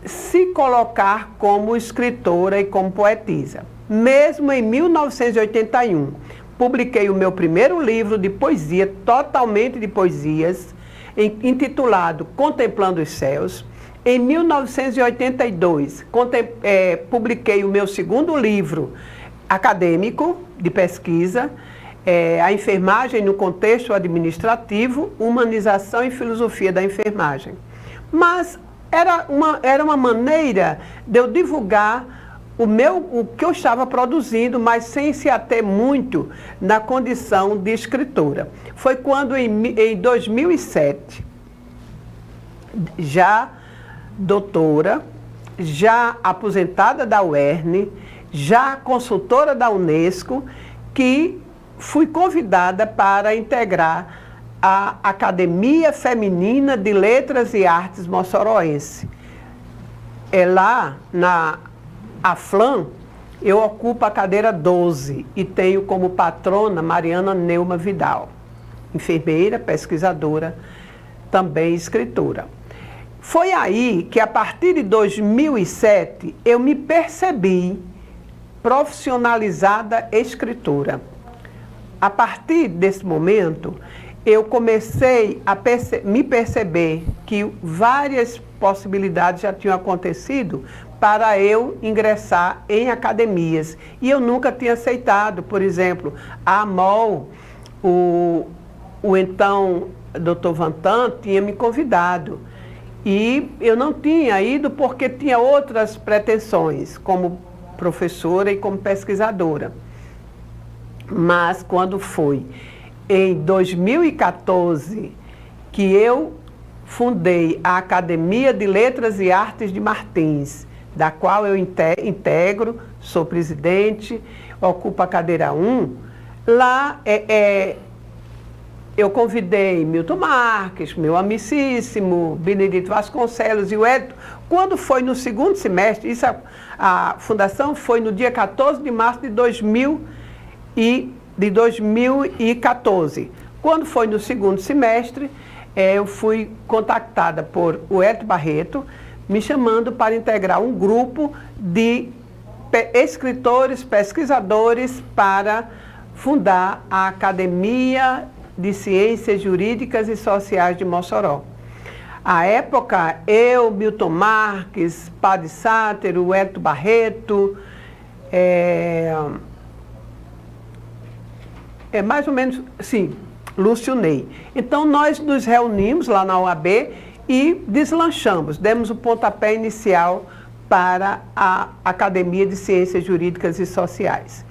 se colocar como escritora e como poetisa. Mesmo em 1981, publiquei o meu primeiro livro de poesia, totalmente de poesias, intitulado Contemplando os Céus. Em 1982, publiquei o meu segundo livro acadêmico de pesquisa, A Enfermagem no Contexto Administrativo, Humanização e Filosofia da Enfermagem. Mas era uma maneira de eu divulgar o que eu estava produzindo, mas sem se ater muito na condição de escritora. Foi quando, em 2007, já doutora, já aposentada da UERN, já consultora da Unesco, que fui convidada para integrar a Academia Feminina de Letras e Artes Mossoroense. Lá na AFLAM, eu ocupo a cadeira 12 e tenho como patrona Mariana Neuma Vidal, enfermeira, pesquisadora, também escritora. Foi aí que, a partir de 2007, eu me percebi profissionalizada escritora. A partir desse momento, eu comecei a me perceber que várias possibilidades já tinham acontecido para eu ingressar em academias. E eu nunca tinha aceitado, por exemplo, a AMOL, o então Dr. Vantan tinha me convidado. E eu não tinha ido porque tinha outras pretensões, como professora e como pesquisadora. Mas quando foi em 2014 que eu fundei a Academia de Letras e Artes de Martins, da qual eu integro, sou presidente, ocupo a cadeira 1, lá eu convidei Milton Marques, meu amicíssimo, Benedito Vasconcelos e o Edito. Quando foi no segundo semestre, a fundação foi no dia 14 de março de 2014. Quando foi no segundo semestre, eu fui contactada por o Edito Barreto, me chamando para integrar um grupo de escritores, pesquisadores para fundar a Academia de Ciências Jurídicas e Sociais de Mossoró. À época, eu, Milton Marques, Padre Sátero, Edito Barreto, mais ou menos, sim, Lúcio Ney. Então, nós nos reunimos lá na OAB e deslanchamos, demos o pontapé inicial para a Academia de Ciências Jurídicas e Sociais.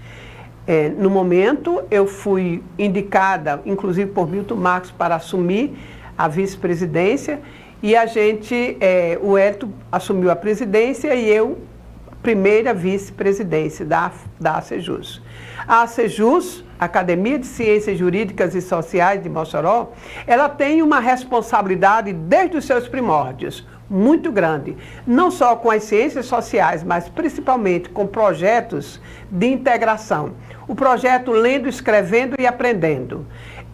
No momento, eu fui indicada, inclusive por Milton Marcos, para assumir a vice-presidência, e o Hélito assumiu a presidência e eu, primeira vice-presidência da ACEJUS. A ACEJUS, Academia de Ciências Jurídicas e Sociais de Mossoró, ela tem uma responsabilidade desde os seus primórdios, muito grande, não só com as ciências sociais, mas principalmente com projetos de integração. O projeto Lendo, Escrevendo e Aprendendo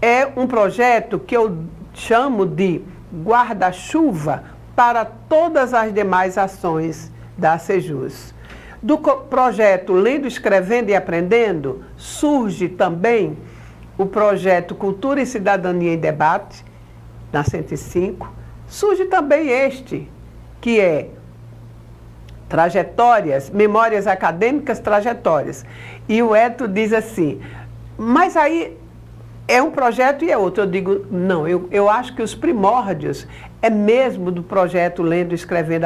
é um projeto que eu chamo de guarda-chuva para todas as demais ações da ACEJUS. Do projeto Lendo, Escrevendo e Aprendendo surge também o projeto Cultura e Cidadania em Debate, na 105. Surge também este, que é Trajetórias, Memórias Acadêmicas, Trajetórias. E o Hélito diz assim, mas aí é um projeto e é outro. Eu digo, não, eu acho que os primórdios é mesmo do projeto Lendo, Escrevendo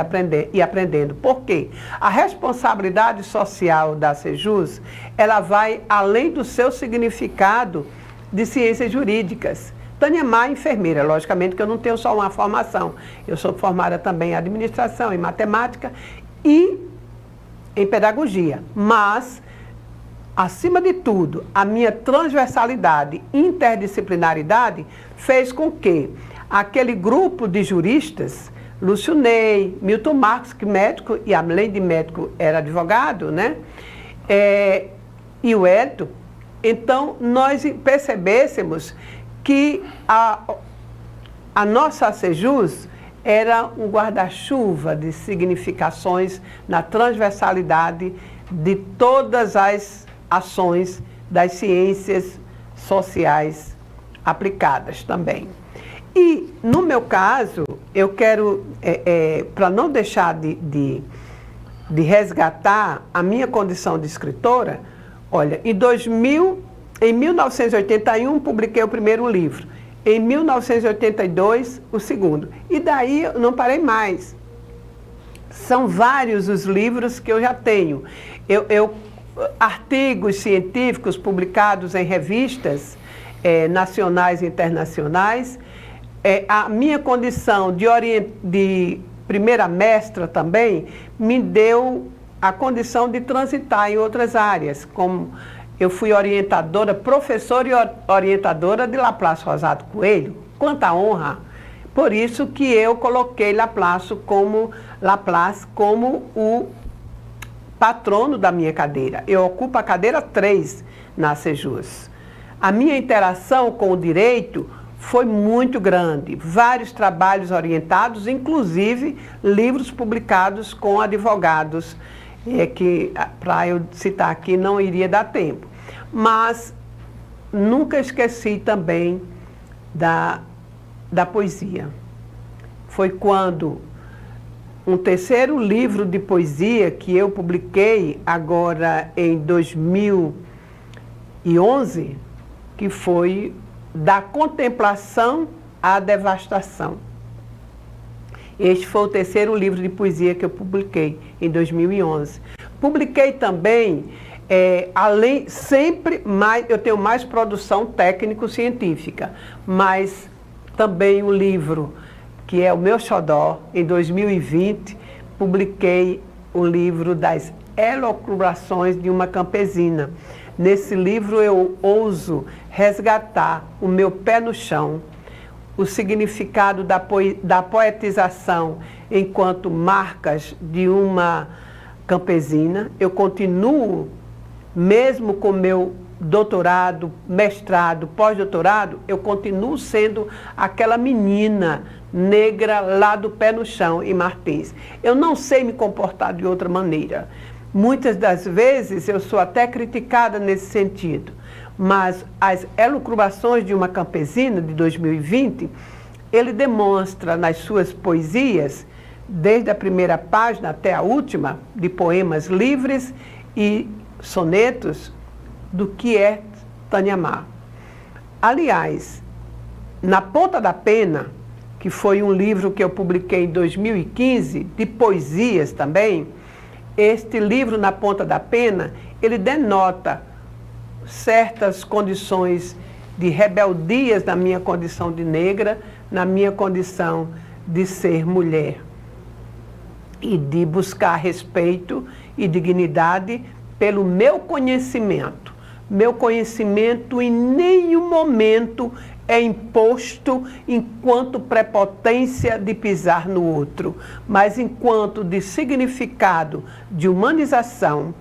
e Aprendendo. Por quê? A responsabilidade social da ACEJUS, ela vai além do seu significado de ciências jurídicas. Tânia Mar, enfermeira, logicamente que eu não tenho só uma formação. Eu sou formada também em administração, em matemática e em pedagogia. Mas, acima de tudo, a minha transversalidade e interdisciplinaridade fez com que aquele grupo de juristas, Lúcio Ney, Milton Marcos, que médico, e além de médico era advogado, né? E o Hélito, então nós percebêssemos que a nossa ACEJUS era um guarda-chuva de significações na transversalidade de todas as ações das ciências sociais aplicadas também. E, no meu caso, eu quero, para não deixar de resgatar a minha condição de escritora, olha, em 1981, publiquei o primeiro livro. Em 1982, o segundo. E daí eu não parei mais. São vários os livros que eu já tenho. Artigos científicos publicados em revistas nacionais e internacionais. A minha condição de primeira mestra também me deu a condição de transitar em outras áreas, como eu fui orientadora, professora e orientadora de Laplace Rosado Coelho. Quanta honra! Por isso que eu coloquei Laplace como o patrono da minha cadeira. Eu ocupo a cadeira 3 na ACEJUS. A minha interação com o direito foi muito grande. Vários trabalhos orientados, inclusive livros publicados com advogados, que para eu citar aqui não iria dar tempo. Mas nunca esqueci também da poesia. Foi quando um terceiro livro de poesia que eu publiquei agora em 2011, que foi Da Contemplação à Devastação. Este foi o terceiro livro de poesia que eu publiquei em 2011. Publiquei também, sempre mais, eu tenho mais produção técnico-científica, mas também o livro, que é o meu xodó, em 2020, publiquei o livro das Elucubrações de uma Campesina. Nesse livro eu ouso resgatar o meu pé no chão, o significado da poetização enquanto marcas de uma campesina. Eu continuo, mesmo com meu doutorado, mestrado, pós-doutorado, eu continuo sendo aquela menina negra lá do pé no chão em Martins. Eu não sei me comportar de outra maneira. Muitas das vezes eu sou até criticada nesse sentido, mas as Elucubrações de uma Campesina, de 2020, ele demonstra nas suas poesias, desde a primeira página até a última, de poemas livres e sonetos, do que é Tânia Mar. Aliás, Na Ponta da Pena, que foi um livro que eu publiquei em 2015, de poesias também, este livro, Na Ponta da Pena, ele denota certas condições de rebeldias na minha condição de negra, na minha condição de ser mulher. E de buscar respeito e dignidade pelo meu conhecimento. Meu conhecimento em nenhum momento é imposto enquanto prepotência de pisar no outro, mas enquanto de significado, de humanização,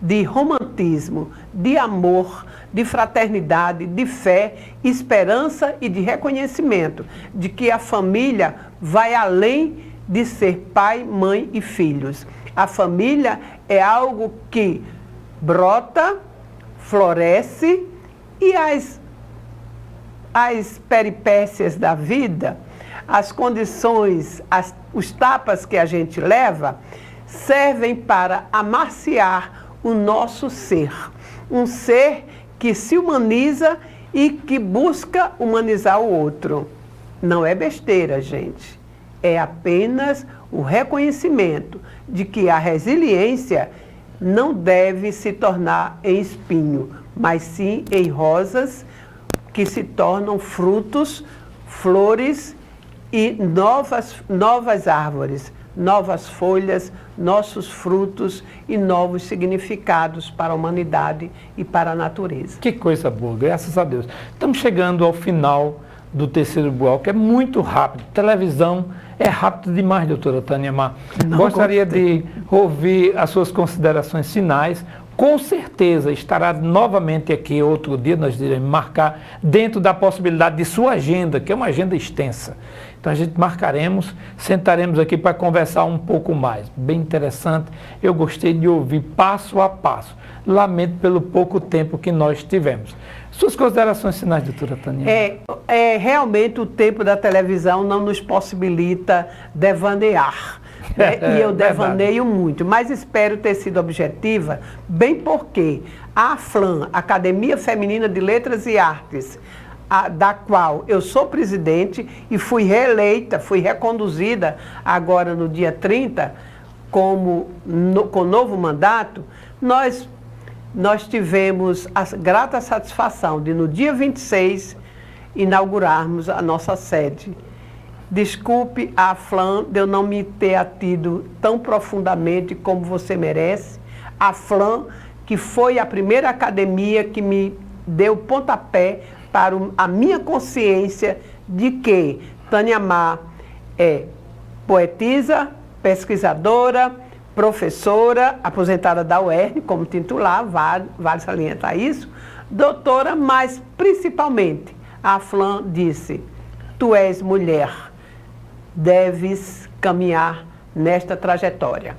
de romantismo, de amor, de fraternidade, de fé, esperança e de reconhecimento de que a família vai além de ser pai, mãe e filhos. A família é algo que brota, floresce e as peripécias da vida, as condições, os tapas que a gente leva, servem para amaciar o nosso ser. Um ser que se humaniza e que busca humanizar o outro. Não é besteira, gente. É apenas o reconhecimento de que a resiliência não deve se tornar em espinho, mas sim em rosas que se tornam frutos, flores e novas árvores, novas folhas, nossos frutos e novos significados para a humanidade e para a natureza. Que coisa boa, graças a Deus. Estamos chegando ao final do terceiro bloco, é muito rápido. Televisão é rápido demais, doutora Tânia Mar. Gostaria de ouvir as suas considerações finais. Com certeza estará novamente aqui outro dia, nós iremos marcar, dentro da possibilidade de sua agenda, que é uma agenda extensa. Então a gente marcaremos, sentaremos aqui para conversar um pouco mais. Bem interessante, eu gostei de ouvir passo a passo. Lamento pelo pouco tempo que nós tivemos. Suas considerações finais, doutora Tânia? Realmente o tempo da televisão não nos possibilita devanear. Né? E eu devaneio muito, mas espero ter sido objetiva, bem porque a AFLAM, Academia Feminina de Letras e Artes, da qual eu sou presidente e fui reeleita, fui reconduzida agora no dia 30, com novo mandato, nós tivemos a grata satisfação de, no dia 26, inaugurarmos a nossa sede. Desculpe a AFLAM de eu não me ter atido tão profundamente como você merece. A AFLAM, que foi a primeira academia que me deu pontapé para a minha consciência de que Tânia Mar é poetisa, pesquisadora, professora, aposentada da UERN, como titular, vale salientar isso, doutora, mas principalmente a AFLAM disse: tu és mulher, deves caminhar nesta trajetória.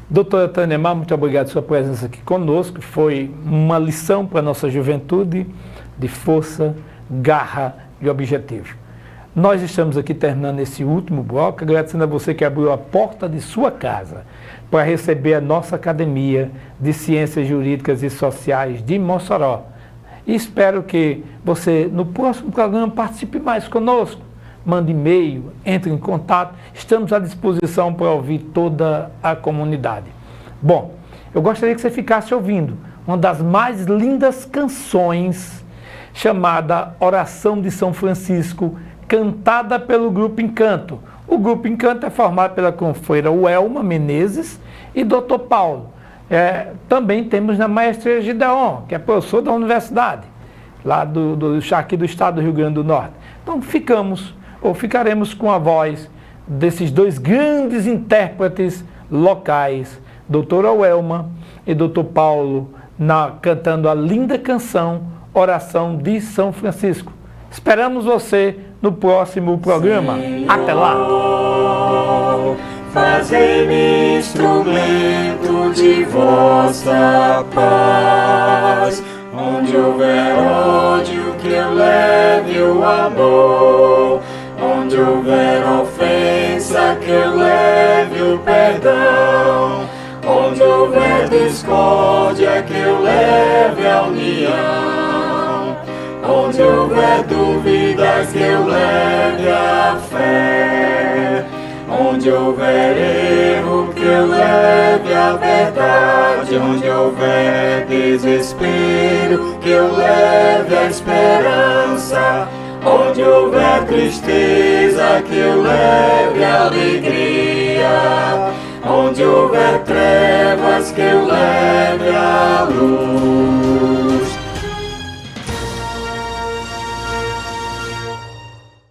Doutora Tânia Mar, muito obrigado pela sua presença aqui conosco. Foi uma lição para a nossa juventude de força, garra e objetivo. Nós estamos aqui terminando esse último bloco, agradecendo a você que abriu a porta de sua casa para receber a nossa Academia de Ciências Jurídicas e Sociais de Mossoró. E espero que você, no próximo programa, participe mais conosco. Mande e-mail, entre em contato. Estamos à disposição para ouvir toda a comunidade. Bom, eu gostaria que você ficasse ouvindo uma das mais lindas canções, chamada Oração de São Francisco, cantada pelo Grupo Encanto. O Grupo Encanto é formado pela confreira Welma Menezes e Dr. Paulo. Também temos na Maestria Gideon, que é professor da universidade, lá aqui do estado do Rio Grande do Norte. Então ficaremos com a voz desses dois grandes intérpretes locais, doutora Welma e doutor Paulo, cantando a linda canção Oração de São Francisco. Esperamos você no próximo programa. Até lá! Fazei-me instrumento de vossa paz. Onde houver ódio, que eu leve o amor. Onde houver ofensa, que eu leve o perdão. Onde houver discórdia, que eu leve a união. Onde houver dúvidas, que eu leve a fé. Onde houver erro, que eu leve a verdade, onde houver desespero, que eu leve a esperança, onde houver tristeza, que eu leve a alegria, onde houver trevas,